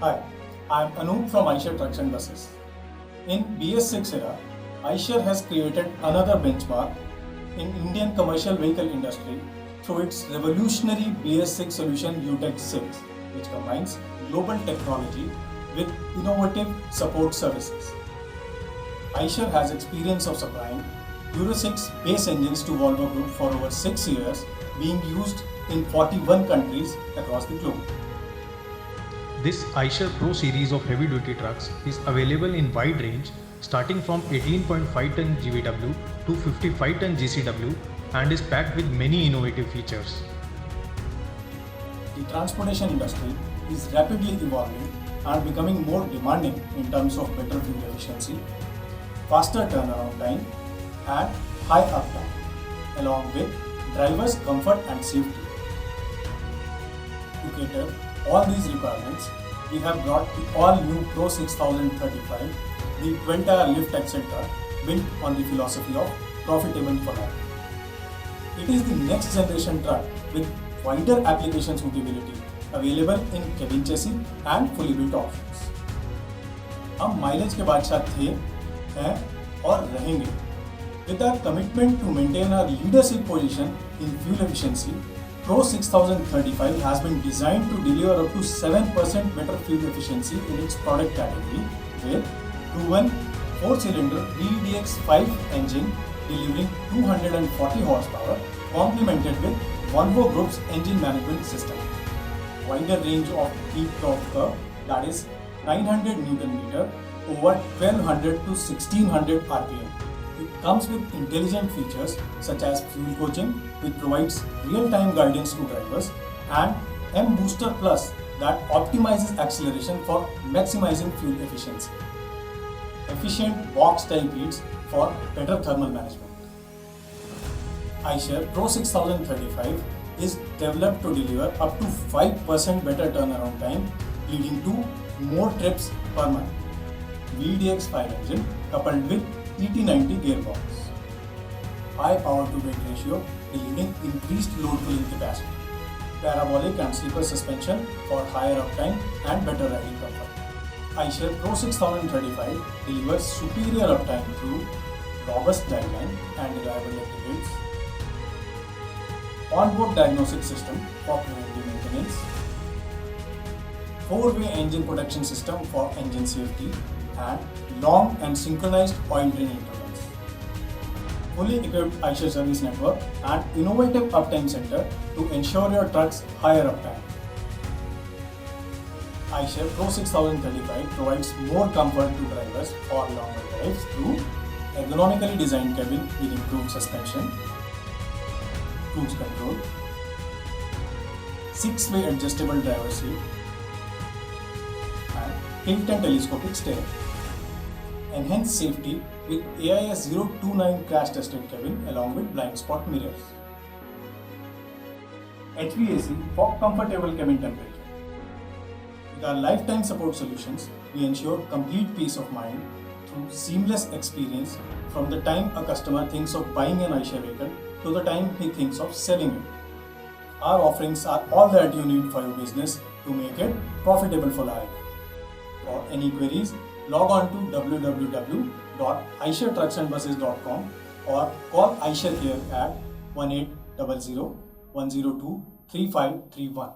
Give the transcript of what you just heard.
Hi, I'm Anup from Eicher Trucks and Buses. In BS6 era, Eicher has created another benchmark in Indian commercial vehicle industry through its revolutionary BS6 solution UTEC 6, which combines global technology with innovative support services. Eicher has experience of supplying Euro 6 base engines to Volvo Group for over 6 years, being used in 41 countries across the globe. This Eicher Pro series of heavy-duty trucks is available in wide range starting from 18.5 ton GVW to 55 ton GCW and is packed with many innovative features. The transportation industry is rapidly evolving and becoming more demanding in terms of better fuel efficiency, faster turnaround time, and high uptime, along with drivers' comfort and safety. To cater all these requirements, we have brought the all-new Pro 6035, the 12-tire lift axle truck built on the philosophy of profitable for life. It is the next generation truck with wider application suitability available in cabin chassis and fully built options. हम mileage के बादशाह थे, हैं और रहेंगे. With our commitment to maintain our leadership position in fuel efficiency, Pro 6035 has been designed to deliver up to 7% better fuel efficiency in its product category with proven 4-cylinder VDX5 engine delivering 240 horsepower complemented with Volvo Group's engine management system. Wider range of peak torque curve, that is 900 Nm over 1200 to 1600 RPM. It comes with intelligent features such as fuel coaching, which provides real-time guidance to drivers, and M Booster Plus that optimizes acceleration for maximizing fuel efficiency. Efficient box-style beats for better thermal management. Eicher Pro 6035 is developed to deliver up to 5% better turnaround time, leading to more trips per month. VDX5 engine coupled with ET90 gearbox. High power to weight ratio delivering increased load pulling capacity. Parabolic and slipper suspension for higher uptime and better riding comfort. Eicher Pro 6035 delivers superior uptime through robust driveline and reliable aggregates. Onboard diagnostic system for preventive maintenance. 4-way engine protection system for engine safety and long and synchronized oil drain intervals. Fully equipped Eicher service network and innovative uptime center to ensure your truck's higher uptime. Eicher Pro 6035 provides more comfort to drivers for longer drives through ergonomically designed cabin with improved suspension, cruise control, 6-way adjustable driver seat, and tilt and telescopic steering. Enhanced safety with AIS 029 crash tested cabin along with blind spot mirrors. HVAC for comfortable cabin temperature. With our lifetime support solutions, we ensure complete peace of mind through seamless experience from the time a customer thinks of buying an Eicher vehicle to the time he thinks of selling it. Our offerings are all that you need for your business to make it profitable for life. For any queries, log on to www.eichertrucksandbuses.com or call Eicher here at 1800 102 3531.